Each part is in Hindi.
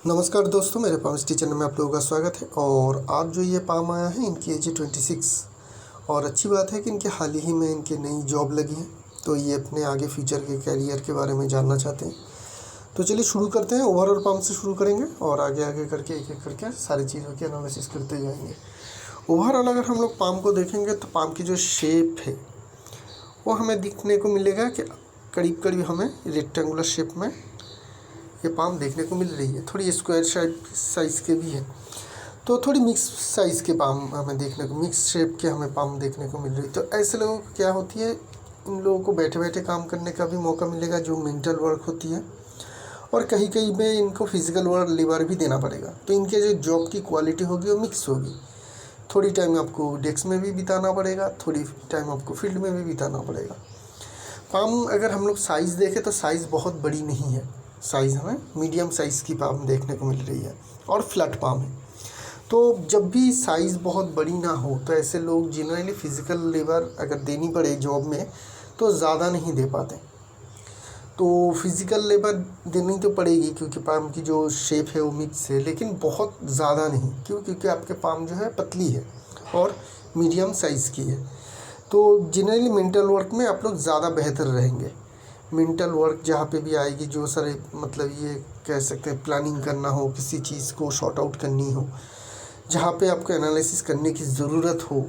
नमस्कार दोस्तों, मेरे पाम टीचर में आप लोगों का स्वागत है। और आज जो ये पाम आया है, इनकी एज है 26 और अच्छी बात है कि इनके हाल ही में इनकी नई जॉब लगी है। तो ये अपने आगे फ्यूचर के कैरियर के बारे में जानना चाहते हैं। तो चलिए शुरू करते हैं। ओवरऑल पाम से शुरू करेंगे और आगे आगे करके एक एक करके सारी चीज़ों की एनालिसिस करते जाएंगे। ओवरऑल अगर हम लोग पाम को देखेंगे तो पाम की जो शेप है वो हमें दिखने को मिलेगा कि करीब करीब हमें रेक्टेंगुलर शेप में ये पाम देखने को मिल रही है। थोड़ी स्क्वायर साइज़ के भी है, तो थोड़ी मिक्स साइज़ के पाम हमें देखने को, मिक्स शेप के हमें पाम देखने को मिल रही है। तो ऐसे लोगों को क्या होती है, इन लोगों को बैठे बैठे काम करने का भी मौका मिलेगा, जो मेंटल वर्क होती है, और कहीं कहीं में इनको फिजिकल वर्क लेबर भी देना पड़ेगा। तो इनके जो जॉब की क्वालिटी होगी वो मिक्स होगी। थोड़ी टाइम आपको डेस्क में भी बिताना पड़ेगा, थोड़ी टाइम आपको फील्ड में भी बिताना पड़ेगा। पाम अगर हम लोग साइज़ देखें तो साइज़ बहुत बड़ी नहीं है, साइज़ हमें मीडियम साइज़ की पाम देखने को मिल रही है और फ्लैट पाम है। तो जब भी साइज़ बहुत बड़ी ना हो तो ऐसे लोग जनरली फिज़िकल लेबर अगर देनी पड़े जॉब में तो ज़्यादा नहीं दे पाते। तो फिज़िकल लेबर देनी तो पड़ेगी क्योंकि पाम की जो शेप है वो मिक्स है, लेकिन बहुत ज़्यादा नहीं। क्योंकि आपके पाम जो है पतली है और मीडियम साइज़ की है। तो जनरली मेंटल वर्क में आप लोग ज़्यादा बेहतर रहेंगे। मेंटल वर्क जहाँ पे भी आएगी, जो सारे मतलब ये कह सकते हैं प्लानिंग करना हो, किसी चीज़ को शॉर्ट आउट करनी हो, जहाँ पे आपको एनालिसिस करने की ज़रूरत हो,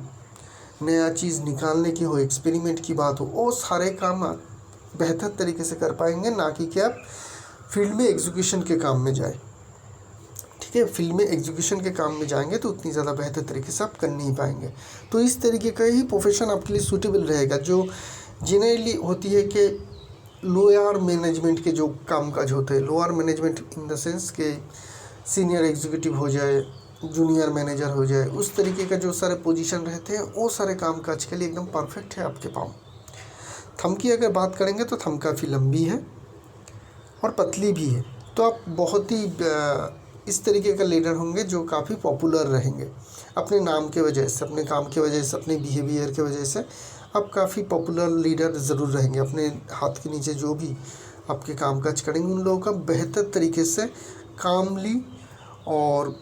नया चीज़ निकालने की हो, एक्सपेरिमेंट की बात हो, वो सारे काम आप बेहतर तरीके से कर पाएंगे, ना कि आप फील्ड में एग्जीक्यूशन के काम में जाए। ठीक है, फील्ड में एग्जीक्यूशन के काम में जाएंगे तो उतनी ज़्यादा बेहतर तरीके से आप कर नहीं पाएंगे। तो इस तरीके का ही प्रोफेशन आपके लिए सूटेबल रहेगा, जो जनरली होती है कि लोअर मैनेजमेंट के जो कामकाज होते हैं। Lower management in the sense के सीनियर एग्जीक्यूटिव हो जाए, जूनियर मैनेजर हो जाए, उस तरीके का जो सारे पोजीशन रहते हैं वो सारे कामकाज के लिए एकदम परफेक्ट है आपके पाम। थंब की अगर बात करेंगे तो थंब काफ़ी लंबी है और पतली भी है। तो आप बहुत ही इस तरीके का लीडर होंगे जो काफ़ी पॉपुलर रहेंगे अपने नाम के वजह से, अपने काम की वजह से, अपने बिहेवियर की वजह से आप काफ़ी पॉपुलर लीडर ज़रूर रहेंगे। अपने हाथ के नीचे जो भी आपके कामकाज करेंगे उन लोगों का बेहतर तरीके से, कामली और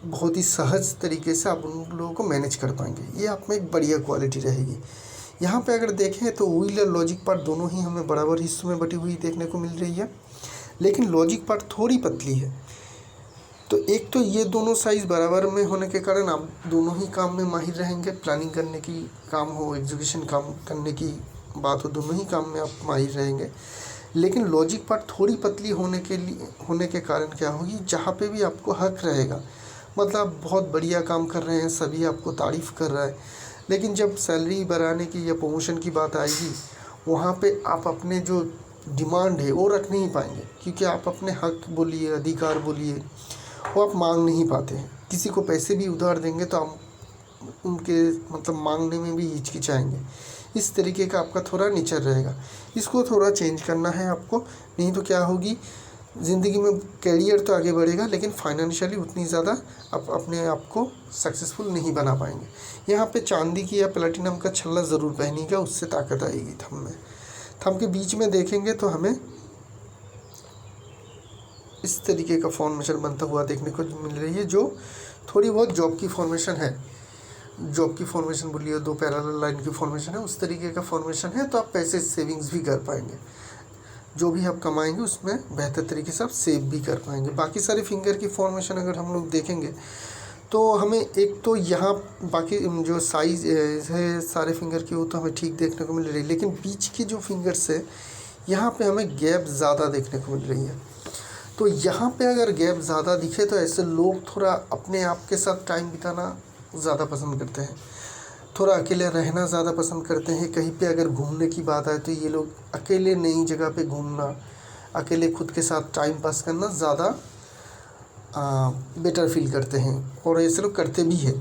बहुत ही सहज तरीके से आप उन लोगों को मैनेज कर पाएंगे। ये आप में एक बढ़िया क्वालिटी रहेगी। यहाँ पे अगर देखें तो व्हील और लॉजिक पार्ट दोनों ही हमें बराबर हिस्सों में बटी हुई देखने को मिल रही है, लेकिन लॉजिक पार्ट थोड़ी पतली है। तो एक तो ये दोनों साइज़ बराबर में होने के कारण आप दोनों ही काम में माहिर रहेंगे। प्लानिंग करने की काम हो, एग्जीक्यूशन काम करने की बात हो, दोनों ही काम में आप माहिर रहेंगे। लेकिन लॉजिक पार्ट थोड़ी पतली होने के कारण क्या होगी, जहाँ पे भी आपको हक रहेगा, मतलब आप बहुत बढ़िया काम कर रहे हैं, सभी आपको तारीफ़ कर रहा है, लेकिन जब सैलरी बढ़ाने की या प्रमोशन की बात आएगी, वहाँ पे आप अपने जो डिमांड है वो रख नहीं पाएंगे, क्योंकि आप अपने हक बोलिए, अधिकार बोलिए, वो आप मांग नहीं पाते हैं। किसी को पैसे भी उधार देंगे तो आप उनके मतलब मांगने में भी हिचकिचाएंगे। इस तरीके का आपका थोड़ा नेचर रहेगा, इसको थोड़ा चेंज करना है आपको। नहीं तो क्या होगी, ज़िंदगी में कैरियर तो आगे बढ़ेगा लेकिन फाइनेंशियली उतनी ज़्यादा आप अपने आप को सक्सेसफुल नहीं बना पाएंगे। यहाँ पे चांदी की या प्लेटिनम का छल्ला ज़रूर पहनिएगा, उससे ताकत आएगी थंब में। थंब के बीच में देखेंगे तो हमें इस तरीके का फॉर्मेशन बनता हुआ देखने को मिल रही है, जो थोड़ी बहुत जॉब की फॉर्मेशन है। जॉब की फॉर्मेशन बोलिए, दो पैरेलल लाइन की फॉर्मेशन है, उस तरीके का फॉर्मेशन है। तो आप पैसे सेविंग्स भी कर पाएंगे, जो भी आप कमाएंगे उसमें बेहतर तरीके से आप सेव भी कर पाएंगे। बाकी सारे फिंगर की फॉर्मेशन अगर हम लोग देखेंगे तो हमें एक तो यहाँ बाकी जो साइज़ है सारे फिंगर की वो तो हमें ठीक देखने को मिल रही है, लेकिन बीच की जो फिंगर्स है यहाँ पे हमें गैप ज़्यादा देखने को मिल रही है। तो यहाँ पे अगर गैप ज़्यादा दिखे तो ऐसे लोग थोड़ा अपने आप के साथ टाइम बिताना ज़्यादा पसंद करते हैं, थोड़ा अकेले रहना ज़्यादा पसंद करते हैं। कहीं पे अगर घूमने की बात आए तो ये लोग अकेले नई जगह पे घूमना, अकेले खुद के साथ टाइम पास करना ज़्यादा बेटर फील करते हैं, और ऐसे लोग करते भी हैं।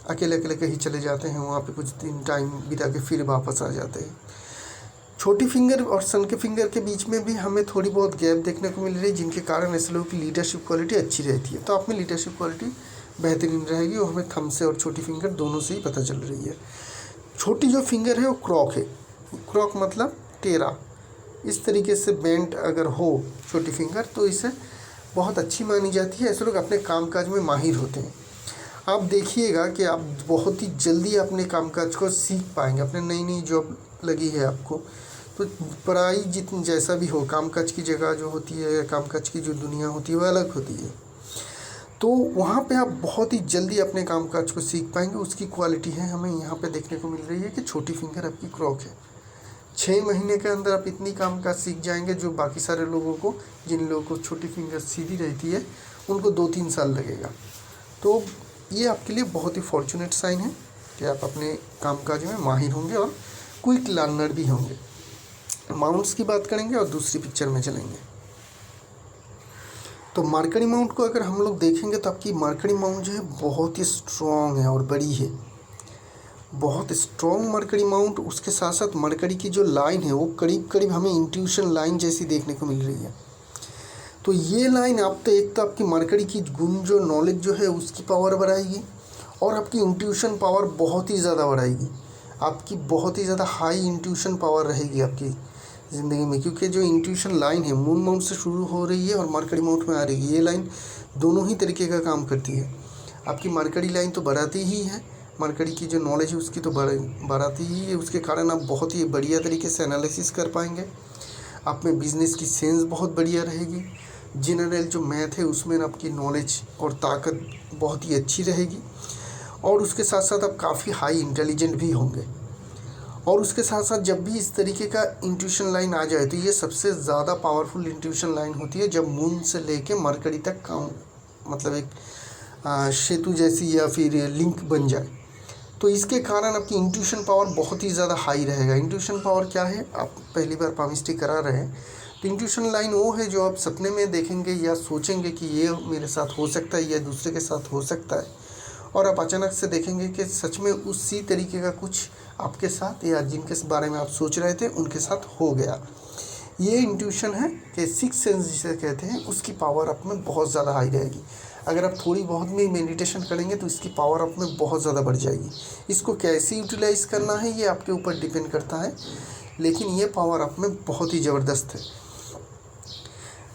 अकेले अकेले कहीं चले जाते हैं, वहाँ पे कुछ दिन टाइम बिता के फिर वापस आ जाते हैं। छोटी फिंगर और सन के फिंगर के बीच में भी हमें थोड़ी बहुत गैप देखने को मिल रही है, जिनके कारण ऐसे लोगों की लीडरशिप क्वालिटी अच्छी रहती है। तो आप में लीडरशिप क्वालिटी बेहतरीन रहेगी, और हमें थंब से और छोटी फिंगर दोनों से ही पता चल रही है। छोटी जो फिंगर है वो क्रॉक है। क्रॉक मतलब टेढ़ा, इस तरीके से बेंट अगर हो छोटी फिंगर तो इसे बहुत अच्छी मानी जाती है। ऐसे लोग अपने कामकाज में माहिर होते हैं। आप देखिएगा कि आप बहुत ही जल्दी अपने कामकाज को सीख पाएंगे। अपने नई नई जॉब लगी है आपको, तो पढ़ाई जितनी जैसा भी हो, कामकाज की जगह जो होती है, कामकाज की जो दुनिया होती है वह अलग होती है। तो वहाँ पे आप बहुत ही जल्दी अपने कामकाज को सीख पाएंगे। उसकी क्वालिटी है हमें यहाँ पे देखने को मिल रही है कि छोटी फिंगर आपकी क्रॉक है। 6 महीने के अंदर आप इतनी कामकाज सीख जाएंगे जो बाकी सारे लोगों को, जिन लोगों को छोटी फिंगर सीधी रहती है, उनको 2-3 साल लगेगा। तो ये आपके लिए बहुत ही फॉर्चुनेट साइन है कि आप अपने कामकाज में माहिर होंगे और क्विक लर्नर भी होंगे। माउंट्स की बात करेंगे और दूसरी पिक्चर में चलेंगे। तो मरकरी माउंट को अगर हम लोग देखेंगे तो आपकी मरकरी माउंट जो है बहुत ही स्ट्रॉन्ग है और बड़ी है, बहुत स्ट्रॉन्ग मरकरी माउंट। उसके साथ साथ मरकरी की जो लाइन है वो करीब करीब हमें इंट्यूशन लाइन जैसी देखने को मिल रही है। तो ये लाइन आप तो एक तो आपकी मरकरी की गुण जो नॉलेज जो है उसकी पावर बढ़ाएगी और आपकी इंट्यूशन पावर बहुत ही ज़्यादा बढ़ाएगी। आपकी बहुत ही ज़्यादा हाई इंट्यूशन पावर रहेगी आपकी ज़िंदगी में, क्योंकि जो इंट्यूशन लाइन है मून माउंट से शुरू हो रही है और मरकरी माउंट में आ रही है। ये लाइन दोनों ही तरीके का काम करती है। आपकी मरकरी लाइन तो बढ़ाती ही है, मरकरी की जो नॉलेज है उसकी तो बढ़ाती ही है। उसके कारण आप बहुत ही बढ़िया तरीके से एनालिसिस कर पाएंगे। आप में बिजनेस की सेंस बहुत बढ़िया रहेगी। जनरल जो मैथ है उसमें आपकी नॉलेज और ताकत बहुत ही अच्छी रहेगी। और उसके साथ साथ आप काफ़ी हाई इंटेलिजेंट भी होंगे। और उसके साथ साथ जब भी इस तरीके का इंट्यूशन लाइन आ जाए तो ये सबसे ज़्यादा पावरफुल इंट्यूशन लाइन होती है जब मून से लेके मरकरी तक काम, मतलब एक सेतु जैसी या फिर लिंक बन जाए। तो इसके कारण आपकी इंट्यूशन पावर बहुत ही ज़्यादा हाई रहेगा। इंट्यूशन पावर क्या है, आप पहली बार पामिस्ट्री करा रहे हैं तो इंट्यूशन लाइन वो है जो आप सपने में देखेंगे या सोचेंगे कि ये मेरे साथ हो सकता है या दूसरे के साथ हो सकता है, और आप अचानक से देखेंगे कि सच में उसी तरीके का कुछ आपके साथ या जिनके बारे में आप सोच रहे थे उनके साथ हो गया। ये इंट्यूशन है कि सिक्स सेंस जिसे कहते हैं, उसकी पावर आप में बहुत ज़्यादा हाई रहेगी। अगर आप थोड़ी बहुत भी मेडिटेशन करेंगे तो इसकी पावर आप में बहुत ज़्यादा बढ़ जाएगी। इसको कैसे यूटिलाइज़ करना है ये आपके ऊपर डिपेंड करता है, लेकिन ये पावर आप में बहुत ही ज़बरदस्त है।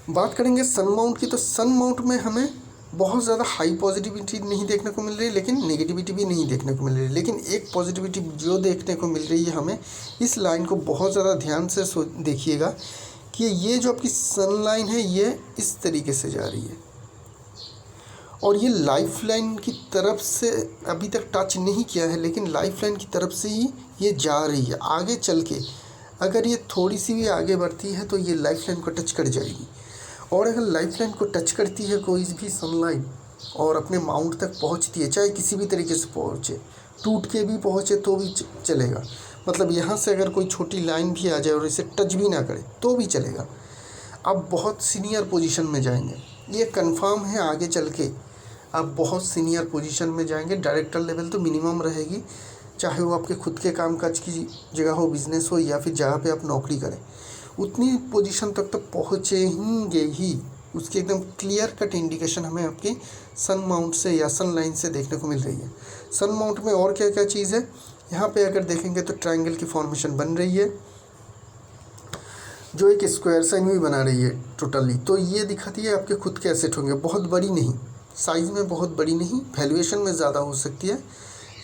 बात करेंगे सन माउंट की, तो सन माउंट में हमें बहुत ज़्यादा हाई पॉजिटिविटी नहीं देखने को मिल रही है, लेकिन नेगेटिविटी भी नहीं देखने को मिल रही है। लेकिन एक पॉजिटिविटी जो देखने को मिल रही है हमें, इस लाइन को बहुत ज़्यादा ध्यान से देखिएगा कि ये जो आपकी सन लाइन है ये इस तरीके से जा रही है और ये लाइफ लाइन की तरफ से अभी तक टच नहीं किया है, लेकिन लाइफ लाइन की तरफ से ही ये जा रही है। आगे चल के अगर ये थोड़ी सी भी आगे बढ़ती है तो ये लाइफ लाइन को टच कर जाएगी। और अगर लाइफ लाइन को टच करती है कोई भी सनलाइन और अपने माउंट तक पहुंचती है, चाहे किसी भी तरीके से पहुंचे, टूट के भी पहुंचे तो भी चलेगा। मतलब यहाँ से अगर कोई छोटी लाइन भी आ जाए और इसे टच भी ना करे तो भी चलेगा। आप बहुत सीनियर पोजीशन में जाएंगे, ये कंफर्म है। आगे चल के आप बहुत सीनियर पोजीशन में जाएंगे। डायरेक्टर लेवल तो मिनिमम रहेगी, चाहे वो आपके खुद के कामकाज की जगह हो, बिजनेस हो, या फिर जहाँ पे आप नौकरी करें, उतनी पोजीशन तक तो पहुँचेंगे ही। उसकी एकदम क्लियर कट इंडिकेशन हमें आपकी सन माउंट से या सन लाइन से देखने को मिल रही है। सन माउंट में और क्या क्या चीज़ है, यहाँ पे अगर देखेंगे तो ट्रायंगल की फॉर्मेशन बन रही है जो एक स्क्वायर साइन भी बना रही है टोटली। तो ये दिखाती है आपके खुद के एसेट होंगे, बहुत बड़ी नहीं, साइज़ में बहुत बड़ी नहीं, वैल्यूएशन में ज़्यादा हो सकती है,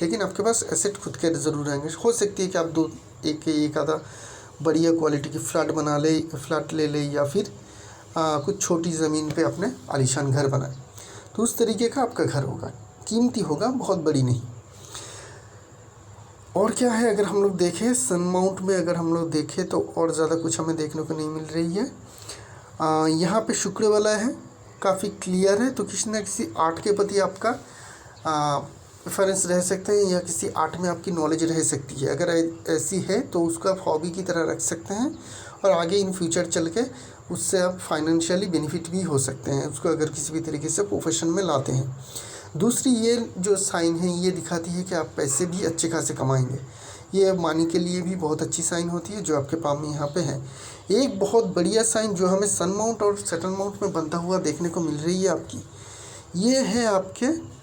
लेकिन आपके पास एसेट खुद के ज़रूर रहेंगे। हो सकती है कि आप एक आधा बढ़िया क्वालिटी की फ्लैट ले ले या फिर कुछ छोटी ज़मीन पे अपने आलीशान घर बनाए, तो उस तरीके का आपका घर होगा, कीमती होगा, बहुत बड़ी नहीं। और क्या है, अगर हम लोग देखें सन माउंट में, अगर हम लोग देखें तो और ज़्यादा कुछ हमें देखने को नहीं मिल रही है। यहाँ पे शुक्र वाला है, काफ़ी क्लियर है। तो किसी न किसी आर्ट के प्रति आपका प्रेफरेंस रह सकते हैं या किसी आर्ट में आपकी नॉलेज रह सकती है। अगर ऐसी है तो उसका हॉबी की तरह रख सकते हैं और आगे इन फ्यूचर चल के उससे आप फाइनेंशियली बेनिफिट भी हो सकते हैं, उसको अगर किसी भी तरीके से प्रोफेशन में लाते हैं। दूसरी ये जो साइन है ये दिखाती है कि आप पैसे भी अच्छे खासे कमाएंगे। ये मनी के लिए भी बहुत अच्छी साइन होती है जो आपके पाम में यहाँ पे है। एक बहुत बढ़िया साइन जो हमें सन माउंट और सैटर्न माउंट में बनता हुआ देखने को मिल रही है आपकी, ये है आपके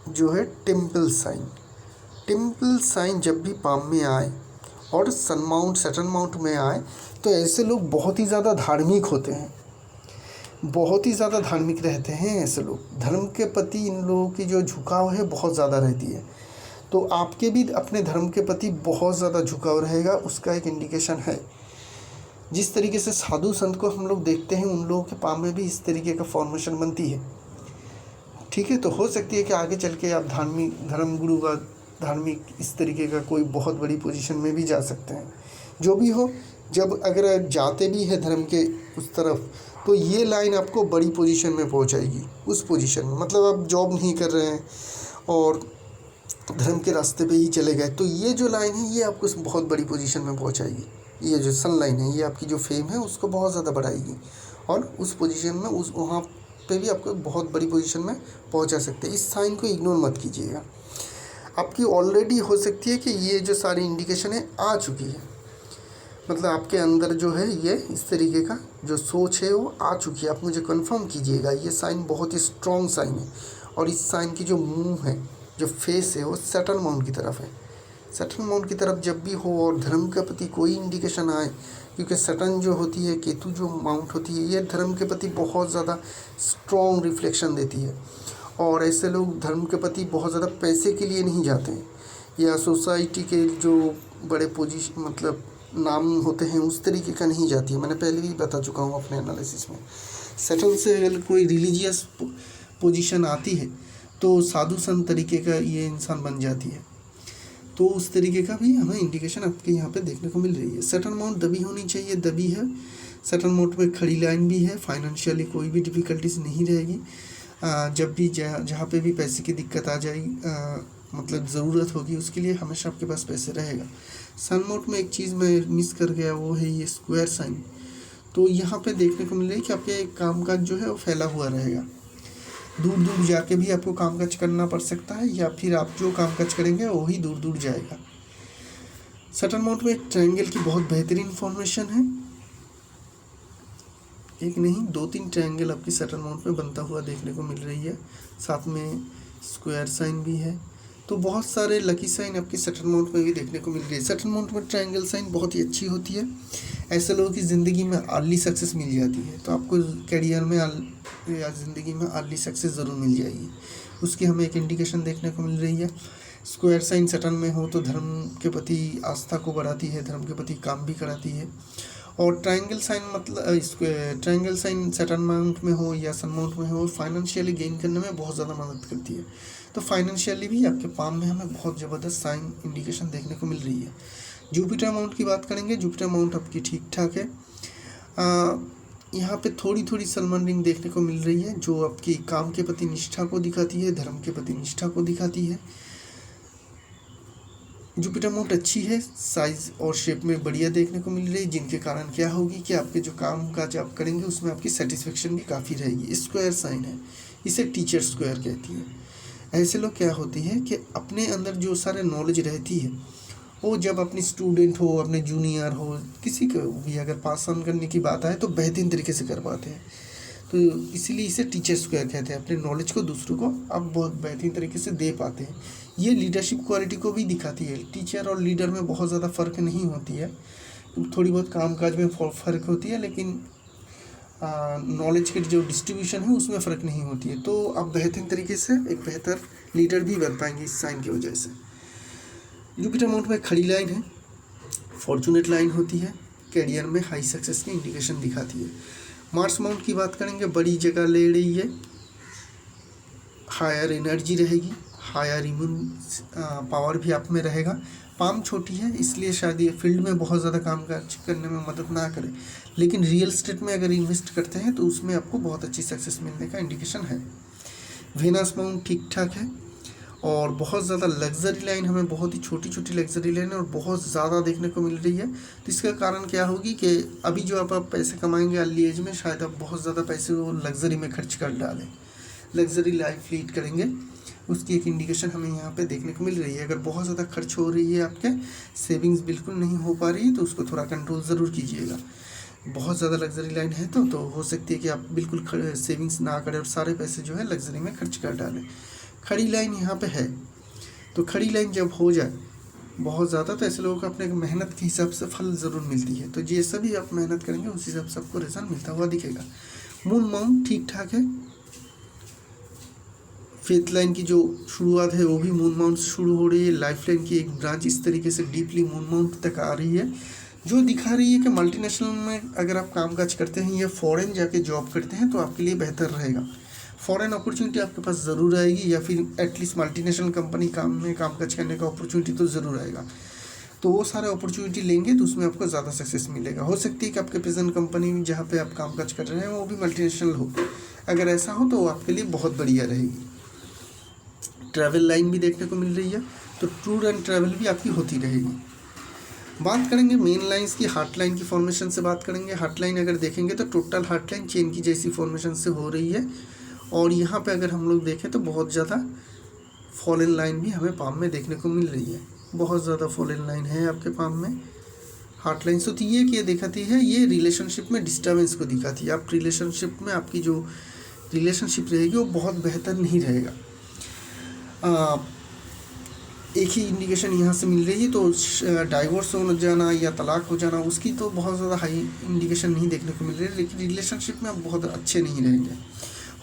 जो है टेम्पल साइन। टेम्पल साइन जब भी पाम में आए और सन माउंट सैटर्न माउंट में आए तो ऐसे लोग बहुत ही ज़्यादा धार्मिक होते हैं, बहुत ही ज़्यादा धार्मिक रहते हैं ऐसे लोग। धर्म के प्रति इन लोगों की जो झुकाव है बहुत ज़्यादा रहती है। तो आपके भी अपने धर्म के प्रति बहुत ज़्यादा झुकाव रहेगा, उसका एक इंडिकेशन है। जिस तरीके से साधु संत को हम लोग देखते हैं, उन लोगों के पाँव में भी इस तरीके का फॉर्मेशन बनती है। ठीक है, तो हो सकती है कि आगे चल के आप धर्म गुरु का धार्मिक इस तरीके का कोई बहुत बड़ी पोजीशन में भी जा सकते हैं। जो भी हो, जब अगर जाते भी है धर्म के उस तरफ, तो ये लाइन आपको बड़ी पोजीशन में पहुंचाएगी। उस पोजीशन में मतलब आप जॉब नहीं कर रहे हैं और धर्म के रास्ते पे ही चले गए, तो ये जो लाइन है ये आपको बहुत बड़ी पोजीशन में पहुंचाएगी। ये जो सन लाइन है ये आपकी जो फेम है उसको बहुत ज़्यादा बढ़ाएगी, और उस पोजीशन में वहाँ पे भी आपको बहुत बड़ी पोजीशन में पहुंचा सकते हैं। इस साइन को इग्नोर मत कीजिएगा। आपकी ऑलरेडी हो सकती है कि ये जो सारी इंडिकेशन है आ चुकी है, मतलब आपके अंदर जो है ये इस तरीके का जो सोच है वो आ चुकी है। आप मुझे कंफर्म कीजिएगा। ये साइन बहुत ही स्ट्रॉन्ग साइन है, और इस साइन की जो मुंह है, जो फेस है, वो सैटर्न माउंट की तरफ है। सैटर्न माउंट की तरफ जब भी हो और धर्म के प्रति कोई इंडिकेशन आए, क्योंकि सैटर्न जो होती है, केतु जो माउंट होती है, ये धर्म के प्रति बहुत ज़्यादा स्ट्रॉन्ग रिफ्लेक्शन देती है। और ऐसे लोग धर्म के प्रति बहुत ज़्यादा पैसे के लिए नहीं जाते हैं, या सोसाइटी के जो बड़े पोजीशन मतलब नाम होते हैं उस तरीके का नहीं जाती है। मैंने पहले भी बता चुका हूँ अपने एनालिसिस में। सैटर्न से अगर कोई रिलीजियस पोजीशन आती है तो साधु संत तरीके का ये इंसान बन जाती है। तो उस तरीके का भी हमें इंडिकेशन आपके यहाँ पे देखने को मिल रही है। सैटर्न माउंट दबी होनी चाहिए, दबी है। सैटर्न माउंट में खड़ी लाइन भी है। फाइनेंशियली कोई भी डिफ़िकल्टीज नहीं रहेगी। जब भी जहाँ पे भी पैसे की दिक्कत आ जाएगी, मतलब ज़रूरत होगी, उसके लिए हमेशा आपके पास पैसे रहेगा। सन माउंट में एक चीज़ मैं मिस कर गया, वो है ये स्क्वायर साइन। तो यहाँ पे देखने को मिल रहा है कि आपके कामकाज जो है वो फैला हुआ रहेगा। दूर दूर जाके भी आपको कामकाज करना पड़ सकता है, या फिर आप जो कामकाज करेंगे वही दूर दूर जाएगा। सैटर्न माउंट में एक ट्रायंगल की बहुत बेहतरीन फॉर्मेशन है। एक नहीं 2-3 ट्रायंगल आपकी सैटर्न माउंट में बनता हुआ देखने को मिल रही है। साथ में स्क्वायर साइन भी है। तो बहुत सारे लकी साइन आपकी सैटर्न माउंट में भी देखने को मिल रही है। सैटर्न माउंट में ट्रायंगल साइन बहुत ही अच्छी होती है। ऐसे लोगों की ज़िंदगी में अर्ली सक्सेस मिल जाती है। तो आपको करियर में या ज़िंदगी में अर्ली सक्सेस ज़रूर मिल जाएगी, उसकी हमें एक इंडिकेशन देखने को मिल रही है। स्क्वायर साइन सैटर्न में हो तो धर्म के प्रति आस्था को बढ़ाती है, धर्म के प्रति काम भी कराती है। और ट्रायंगल साइन मतलब ट्रायंगल साइन सैटर्न माउंट में हो या सन माउंट में हो, फाइनेंशियली गेन करने में बहुत ज़्यादा मदद करती है। तो फाइनेंशियली भी आपके पाम में हमें बहुत ज़बरदस्त साइन इंडिकेशन देखने को मिल रही है। जुपिटर माउंट की बात करेंगे, जुपिटर माउंट आपकी ठीक ठाक है। यहाँ पे थोड़ी थोड़ी सलमान रिंग देखने को मिल रही है, जो आपकी काम के प्रति निष्ठा को दिखाती है, धर्म के प्रति निष्ठा को दिखाती है। जुपिटर माउंट अच्छी है, साइज और शेप में बढ़िया देखने को मिल रही है, जिनके कारण क्या होगी कि आपके जो काम काज आप करेंगे उसमें आपकी सेटिस्फेक्शन भी काफ़ी रहेगी। स्क्वायर साइन है, इसे टीचर स्क्वायर कहती है। ऐसे लोग क्या होती है कि अपने अंदर जो सारे नॉलेज रहती है वो जब अपनी स्टूडेंट हो, अपने जूनियर हो, किसी को भी अगर पास ऑन करने की बात आए तो बेहतरीन तरीके से कर पाते हैं। तो इसीलिए इसे टीचर स्क्वायर कहते हैं। अपने नॉलेज को दूसरों को आप बहुत बेहतरीन तरीके से दे पाते हैं। ये लीडरशिप क्वालिटी को भी दिखाती है। टीचर और लीडर में बहुत ज़्यादा फ़र्क नहीं होती है, थोड़ी बहुत कामकाज में फ़र्क होती है, लेकिन नॉलेज की जो डिस्ट्रीब्यूशन है उसमें फ़र्क नहीं होती है। तो आप बेहतरीन तरीके से एक बेहतर लीडर भी बन पाएंगे इस साइन की वजह से। जुपिटर माउंट में खड़ी लाइन है, फॉर्चुनेट लाइन होती है, कैरियर में हाई सक्सेस की इंडिकेशन दिखाती है। मार्स माउंट की बात करेंगे, बड़ी जगह ले रही है, हायर एनर्जी रहेगी, हायर इम्यून पावर भी आप में रहेगा। पाम छोटी है इसलिए शायद ये फील्ड में बहुत ज़्यादा काम करने में मदद ना करे, लेकिन रियल स्टेट में अगर इन्वेस्ट करते हैं तो उसमें आपको बहुत अच्छी सक्सेस मिलने का इंडिकेशन है। वेनस माउंट ठीक ठाक है, और बहुत ज़्यादा लग्जरी लाइन, हमें बहुत ही छोटी छोटी लग्जरी लाइन और बहुत ज़्यादा देखने को मिल रही है। तो इसका कारण क्या होगी कि अभी जो आप पैसे कमाएंगे अर्ली एज में, शायद आप बहुत ज़्यादा पैसे वो लग्जरी में खर्च कर डालें, लग्जरी लाइफ लीड करेंगे, उसकी एक इंडिकेशन हमें यहाँ पे देखने को मिल रही है। अगर बहुत ज़्यादा खर्च हो रही है, आपके सेविंग्स बिल्कुल नहीं हो पा रही है, तो उसको थोड़ा कंट्रोल ज़रूर कीजिएगा। बहुत ज़्यादा लग्जरी लाइन है तो हो सकती है कि आप बिल्कुल सेविंग्स ना करें और सारे पैसे जो है लग्जरी में खर्च कर डालें। खड़ी लाइन यहाँ पे है, तो खड़ी लाइन जब हो जाए बहुत ज़्यादा, तो ऐसे लोगों को अपने मेहनत के हिसाब से फल ज़रूर मिलती है। तो जैसा भी आप मेहनत करेंगे उस हिसाब से आपको रिजल्ट मिलता हुआ दिखेगा। मून माउंट ठीक ठाक है। फेथ लाइन की जो शुरुआत है वो भी मून माउंट से शुरू हो रही है। लाइफ लाइन की एक ब्रांच इस तरीके से डीपली मून माउंट तक आ रही है, जो दिखा रही है कि मल्टीनेशनल में अगर आप कामकाज करते हैं या फॉरेन जाके जॉब करते हैं तो आपके लिए बेहतर रहेगा। फॉरेन अपॉर्चुनिटी आपके पास ज़रूर आएगी, या फिर एटलीस्ट मल्टीनेशनल कंपनी में कामकाज करने का अपॉर्चुनिटी तो ज़रूर आएगा। तो वो सारे अपॉर्चुनिटी लेंगे तो उसमें आपको ज़्यादा सक्सेस मिलेगा। हो सकती है कि आपके प्रेजेंट कंपनी जहाँ पे आप कामकाज कर रहे हैं वो भी मल्टीनेशनल हो। अगर ऐसा हो तो वो आपके लिए बहुत बढ़िया रहेगी। ट्रैवल लाइन भी देखने को मिल रही है, तो टूर एंड ट्रैवल भी आपकी होती रहेगी। बात करेंगे मेन लाइंस की, हार्ट लाइन की फॉर्मेशन से बात करेंगे। हार्ट लाइन अगर देखेंगे तो टोटल हार्ट लाइन चेन की जैसी फॉर्मेशन से हो रही है, और यहाँ पे अगर हम लोग देखें तो बहुत ज़्यादा फॉलन लाइन भी हमें पाम में देखने को मिल रही है। बहुत ज़्यादा फॉलन लाइन है आपके पाम में। हार्ट लाइन होती है कि ये दिखाती है, ये रिलेशनशिप में डिस्टर्बेंस को दिखाती है। आप रिलेशनशिप में आपकी जो रिलेशनशिप रहेगी वो बहुत बेहतर नहीं रहेगा। एक ही इंडिकेशन यहाँ से मिल रही है, तो डाइवोर्स हो जाना या तलाक हो जाना उसकी तो बहुत ज़्यादा हाई इंडिकेशन नहीं देखने को मिल रही है, लेकिन रिलेशनशिप में आप बहुत अच्छे नहीं रहेंगे।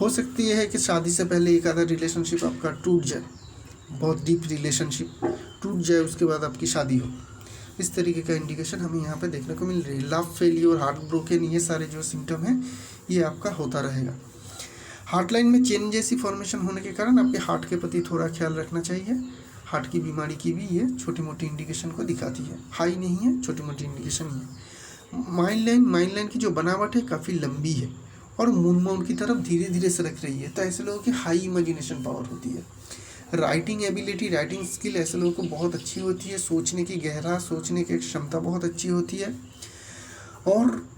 हो सकती है कि शादी से पहले एक आधा रिलेशनशिप आपका टूट जाए, बहुत डीप रिलेशनशिप टूट जाए, उसके बाद आपकी शादी हो। इस तरीके का इंडिकेशन हमें यहाँ पे देखने को मिल रही है। लव फेलियर, हार्ट ब्रोकन, ये सारे जो सिम्टम हैं ये आपका होता रहेगा। हार्ट लाइन में चेन जैसी फॉर्मेशन होने के कारण आपके हार्ट के प्रति थोड़ा ख्याल रखना चाहिए। हार्ट की बीमारी की भी ये छोटी मोटी इंडिकेशन को दिखाती है, हाई नहीं है, छोटी मोटी इंडिकेशन ही है। माइंड लाइन की जो बनावट है काफ़ी लंबी है और मून माउंट की तरफ धीरे धीरे सरक रही है, तो ऐसे लोगों की हाई इमेजिनेशन पावर होती है। राइटिंग एबिलिटी, राइटिंग स्किल ऐसे लोगों को बहुत अच्छी होती है। सोचने की गहरा सोचने की क्षमता बहुत अच्छी होती है, और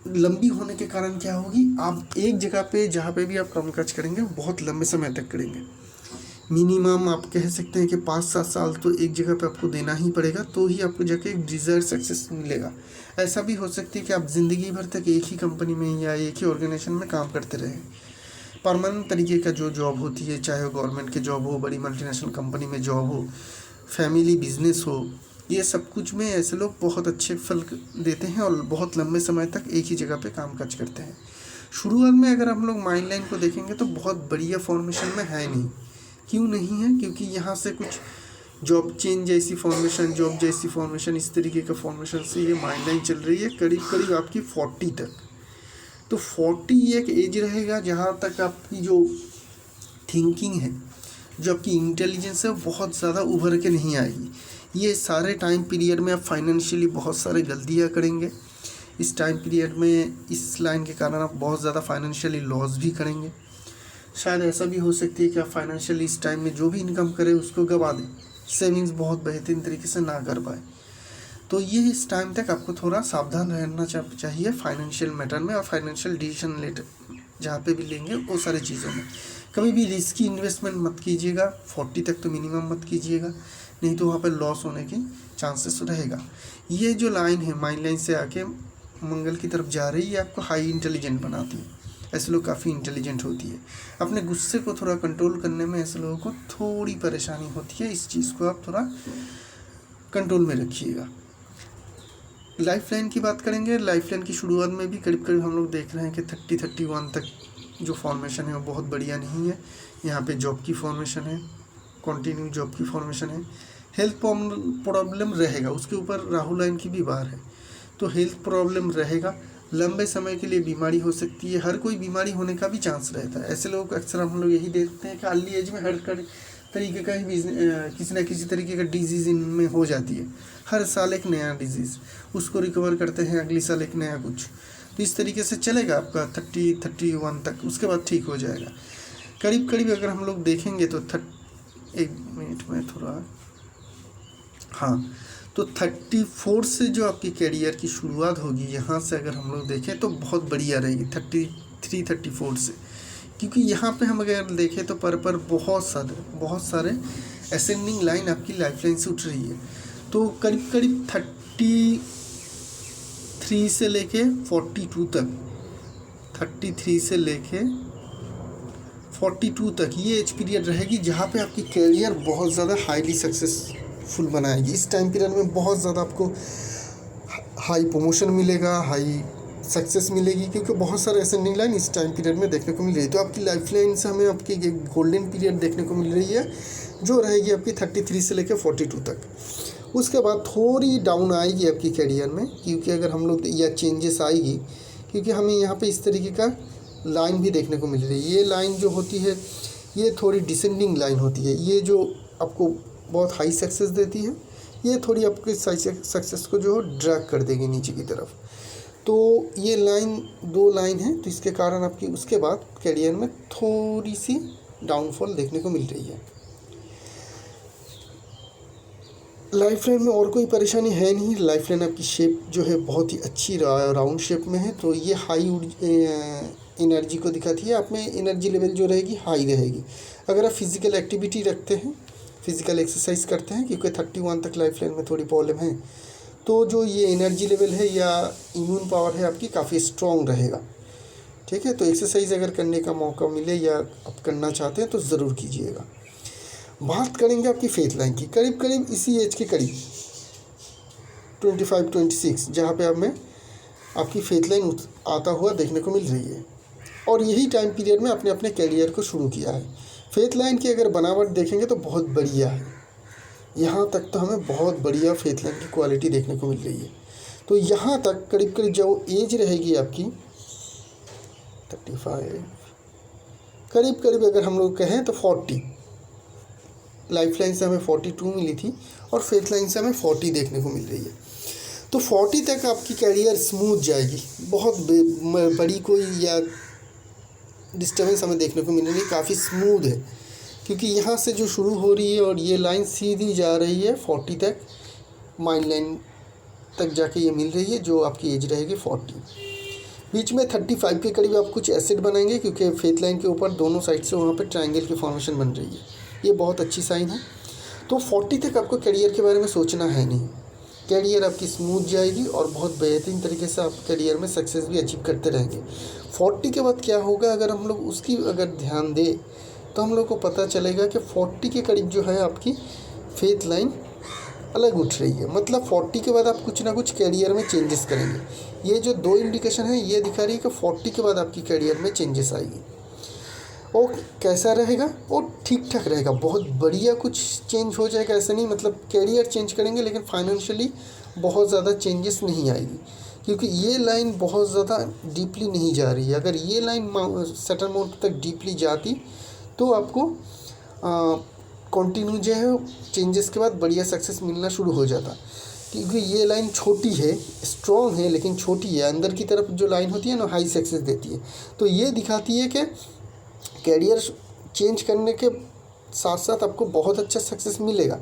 लंबी होने के कारण क्या होगी, आप एक जगह पे जहाँ पे भी आप कामकाज करेंगे बहुत लंबे समय तक करेंगे। मिनिमम आप कह सकते हैं कि 5-7 साल तो एक जगह पे आपको देना ही पड़ेगा, तो ही आपको जाके एक डिज़ायर्ड सक्सेस मिलेगा। ऐसा भी हो सकती है कि आप ज़िंदगी भर तक एक ही कंपनी में या एक ही ऑर्गेनाइजेशन में काम करते रहें। परमानेंट तरीके का जो जॉब होती है, चाहे वो गवर्नमेंट की जॉब हो, बड़ी मल्टीनेशनल कंपनी में जॉब हो, फैमिली बिजनेस हो, ये सब कुछ में ऐसे लोग बहुत अच्छे फल देते हैं और बहुत लंबे समय तक एक ही जगह पे कामकाज करते हैं। शुरुआत में अगर हम लोग माइंड लाइन को देखेंगे तो बहुत बढ़िया फॉर्मेशन में है नहीं। क्यों नहीं है? क्योंकि यहाँ से कुछ जॉब चेन जैसी फॉर्मेशन, जॉब जैसी फॉर्मेशन, इस तरीके का फॉर्मेशन से ये माइंड लाइन चल रही है करीब करीब आपकी 40 तक। तो 40 एक एज रहेगा जहाँ तक आपकी जो थिंकिंग है, जो आपकी इंटेलिजेंस है, बहुत ज़्यादा उभर के नहीं आएगी। ये सारे टाइम पीरियड में आप फाइनेंशियली बहुत सारे गलतियाँ करेंगे। इस टाइम पीरियड में इस लाइन के कारण आप बहुत ज़्यादा फाइनेंशियली लॉस भी करेंगे। शायद ऐसा भी हो सकती है कि आप फाइनेंशियली इस टाइम में जो भी इनकम करें उसको गवा दें, सेविंग्स बहुत बेहतरीन तरीके से ना कर पाए। तो ये इस टाइम तक आपको थोड़ा सावधान रहना चाहिए फाइनेंशियल मैटर में, और फाइनेंशियल डिसीजन लेटर जहाँ पे भी लेंगे वो सारी चीज़ों में। कभी भी रिस्की इन्वेस्टमेंट मत कीजिएगा, 40 तक तो मिनिमम मत कीजिएगा, नहीं तो वहाँ पर लॉस होने की चांसेस रहेगा। ये जो लाइन है माइंड लाइन से आके मंगल की तरफ जा रही है, आपको हाई इंटेलिजेंट बनाती है। ऐसे लोग काफ़ी इंटेलिजेंट होती है। अपने गुस्से को थोड़ा कंट्रोल करने में ऐसे लोगों को थोड़ी परेशानी होती है, इस चीज़ को आप थोड़ा कंट्रोल में रखिएगा। लाइफ लाइन की बात करेंगे। लाइफ लाइन की शुरुआत में भी करीब करीब हम लोग देख रहे हैं कि 30-31 तक जो फॉर्मेशन है वो बहुत बढ़िया नहीं है। यहाँ पे जॉब की फॉर्मेशन है, कंटिन्यू जॉब की फॉर्मेशन है। हेल्थ प्रॉब्लम रहेगा, उसके ऊपर राहु लाइन की भी बार है, तो हेल्थ प्रॉब्लम रहेगा। लंबे समय के लिए बीमारी हो सकती है, हर कोई बीमारी होने का भी चांस रहता है। ऐसे लोग अक्सर हम लोग यही देखते हैं कि अर्ली एज में हर तरीके का ही किसी न किसी तरीके का डिजीज़ इनमें हो जाती है। हर साल एक नया डिजीज़, उसको रिकवर करते हैं, अगली साल एक नया कुछ। तो इस तरीके से चलेगा आपका 30-31 तक, उसके बाद ठीक हो जाएगा। करीब करीब अगर हम लोग देखेंगे तो एक मिनट में थोड़ा, हाँ, तो 34 से जो आपकी कैरियर की शुरुआत होगी, यहाँ से अगर हम लोग देखें तो बहुत बढ़िया रहेगी 33-34 से। क्योंकि यहाँ पे हम अगर देखें तो पर बहुत सारे असेंडिंग लाइन आपकी लाइफ लाइन से उठ रही है। तो करीब करीब 33 से लेके 42 तक, 33 से लेके 42 तक ये एज पीरियड रहेगी, जहाँ पे आपकी कैरियर बहुत ज़्यादा हाईली सक्सेस फुल बनाएगी। इस टाइम पीरियड में बहुत ज़्यादा आपको हाई प्रमोशन मिलेगा, हाई सक्सेस मिलेगी, क्योंकि बहुत सारे असेंडिंग लाइन इस टाइम पीरियड में देखने को मिल रही है। तो आपकी लाइफ लाइन से हमें आपकी एक गोल्डन पीरियड देखने को मिल रही है, जो रहेगी आपकी 33 से लेकर 42 तक। उसके बाद थोड़ी डाउन आएगी आपकी कैरियर में, क्योंकि अगर हम लोग या चेंजेस आएगी, क्योंकि हमें यहाँ पे इस तरीके का लाइन भी देखने को मिल रही है। ये लाइन जो होती है ये थोड़ी डिसेंडिंग लाइन होती है, ये जो आपको बहुत हाई सक्सेस देती है, ये थोड़ी आपके सक्सेस को जो ड्रैग कर देगी नीचे की तरफ। तो ये लाइन 2 लाइन है, तो इसके कारण आपकी उसके बाद कैरियर में थोड़ी सी डाउनफॉल देखने को मिल रही है। लाइफ लाइन में और कोई परेशानी है नहीं। लाइफ लाइन आपकी शेप जो है बहुत ही अच्छी राउंड शेप में है, तो ये हाई एनर्जी को दिखाती है। आप में एनर्जी लेवल जो रहेगी हाई रहेगी। अगर आप फिज़िकल एक्टिविटी रखते हैं, फिज़िकल एक्सरसाइज करते हैं, क्योंकि 31 तक लाइफ लाइन में थोड़ी प्रॉब्लम है, तो जो ये एनर्जी लेवल है या इम्यून पावर है आपकी काफ़ी स्ट्रॉन्ग रहेगा। ठीक है, तो एक्सरसाइज अगर करने का मौका मिले या आप करना चाहते हैं तो ज़रूर कीजिएगा। बात करेंगे आपकी फेथ लाइन की, करीब करीब इसी एज के करीब 25-26, जहाँ पे अब में आपकी फेथ लाइन आता हुआ देखने को मिल रही है, और यही टाइम पीरियड में आपने अपने कैरियर को शुरू किया है। फेथ लाइन की अगर बनावट देखेंगे तो बहुत बढ़िया है। यहाँ तक तो हमें बहुत बढ़िया फेथ लाइन की क्वालिटी देखने को मिल रही है। तो यहाँ तक करीब करीब जो एज रहेगी आपकी 35, करीब करीब अगर हम लोग कहें तो 40, लाइफ लाइन से हमें 42 मिली थी और फेथ लाइन से हमें 40 देखने को मिल रही है। तो 40 तक आपकी कैरियर स्मूथ जाएगी, बहुत बड़ी कोई या डिस्टर्बेंस हमें देखने को मिल रही है, काफ़ी स्मूथ है, क्योंकि यहाँ से जो शुरू हो रही है और ये लाइन सीधी जा रही है 40 तक, माइंड लाइन तक जाके ये मिल रही है, जो आपकी एज रहेगी 40। बीच में 35 के करीब आप कुछ एसिड बनाएंगे, क्योंकि फेथ लाइन के ऊपर दोनों साइड से वहाँ पे ट्रायंगल की फॉर्मेशन बन रही है, ये बहुत अच्छी साइन है। तो 40 तक आपको करियर के बारे में सोचना है नहीं, कैरियर आपकी स्मूथ जाएगी और बहुत बेहतरीन तरीके से आप करियर में सक्सेस भी अचीव करते रहेंगे। 40 के बाद क्या होगा, अगर हम लोग उसकी अगर ध्यान दें तो हम लोग को पता चलेगा कि 40 के करीब जो है आपकी फेथ लाइन अलग उठ रही है। मतलब 40 के बाद आप कुछ ना कुछ कैरियर में चेंजेस करेंगे। ये जो 2 इंडिकेशन है ये दिखा रही है कि 40 के बाद आपकी कैरियर में चेंजेस आएगी। और कैसा रहेगा, और ठीक ठाक रहेगा, बहुत बढ़िया कुछ चेंज हो जाएगा ऐसा नहीं, मतलब कैरियर चेंज करेंगे लेकिन फाइनेंशियली बहुत ज़्यादा चेंजेस नहीं आएगी, क्योंकि ये लाइन बहुत ज़्यादा डीपली नहीं जा रही है। अगर ये लाइन सर्टेन अमाउंट तक डीपली जाती तो आपको कंटिन्यू जो है चेंजेस के बाद बढ़िया सक्सेस मिलना शुरू हो जाता, क्योंकि ये लाइन छोटी है, स्ट्रॉन्ग है लेकिन छोटी है। अंदर की तरफ जो लाइन होती है ना हाई सक्सेस देती है, तो ये दिखाती है कि कैरियर चेंज करने के साथ साथ आपको बहुत अच्छा सक्सेस मिलेगा,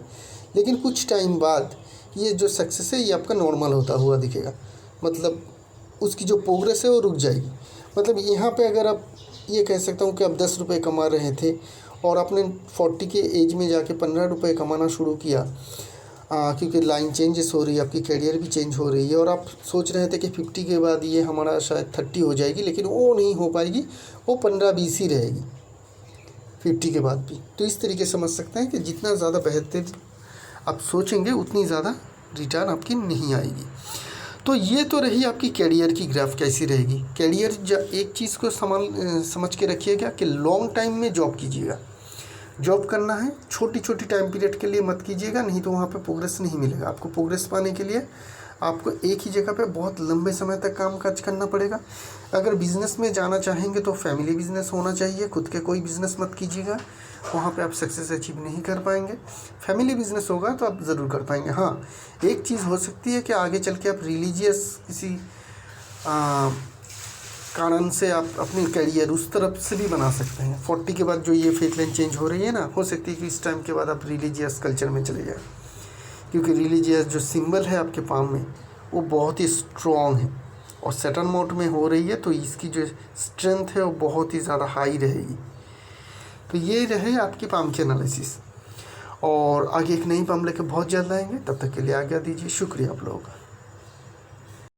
लेकिन कुछ टाइम बाद ये जो सक्सेस है ये आपका नॉर्मल होता हुआ दिखेगा, मतलब उसकी जो प्रोग्रेस है वो रुक जाएगी। मतलब यहाँ पे अगर आप ये कह सकता हूँ कि आप 10 रुपये कमा रहे थे और आपने 40 के एज में जाके 15 रुपये कमाना शुरू किया, क्योंकि लाइन चेंजेस हो रही है, आपकी कैरियर भी चेंज हो रही है, और आप सोच रहे थे कि 50 के बाद ये हमारा शायद 30 हो जाएगी, लेकिन वो नहीं हो पाएगी, वो 15-20 ही रहेगी 50 के बाद भी। तो इस तरीके से समझ सकते हैं कि जितना ज़्यादा बेहतर आप सोचेंगे उतनी ज़्यादा रिटर्न आपकी नहीं आएगी। तो ये तो रही आपकी कैरियर की ग्राफ कैसी रहेगी। कैरियर एक चीज़ को समझ के रखिएगा कि लॉन्ग टाइम में जॉब कीजिएगा। जॉब करना है, छोटी छोटी टाइम पीरियड के लिए मत कीजिएगा, नहीं तो वहाँ पे प्रोग्रेस नहीं मिलेगा। आपको प्रोग्रेस पाने के लिए आपको एक ही जगह पे बहुत लंबे समय तक काम काज करना पड़ेगा। अगर बिज़नेस में जाना चाहेंगे तो फैमिली बिज़नेस होना चाहिए, खुद के कोई बिज़नेस मत कीजिएगा, वहाँ पे आप सक्सेस अचीव नहीं कर पाएंगे। फैमिली बिज़नेस होगा तो आप ज़रूर कर पाएंगे। हाँ, एक चीज़ हो सकती है कि आगे चल के आप रिलीजियस किसी कारण से आप अपनी करियर उस तरफ से भी बना सकते हैं। 40 के बाद जो ये फेथ लाइन चेंज हो रही है ना, हो सकती है कि इस टाइम के बाद आप रिलीजियस कल्चर में चले जाए, क्योंकि रिलीजियस जो सिंबल है आपके पाम में वो बहुत ही स्ट्रॉन्ग है और सैटर्न मोड में हो रही है, तो इसकी जो स्ट्रेंथ है वो बहुत ही ज़्यादा हाई रहेगी। तो ये रहे आपकी पाम की एनालिसिस, और आगे एक नई पाम लेकर बहुत जल्द आएंगे। तब तक के लिए आज्ञा दीजिए। शुक्रिया आप लोगों का।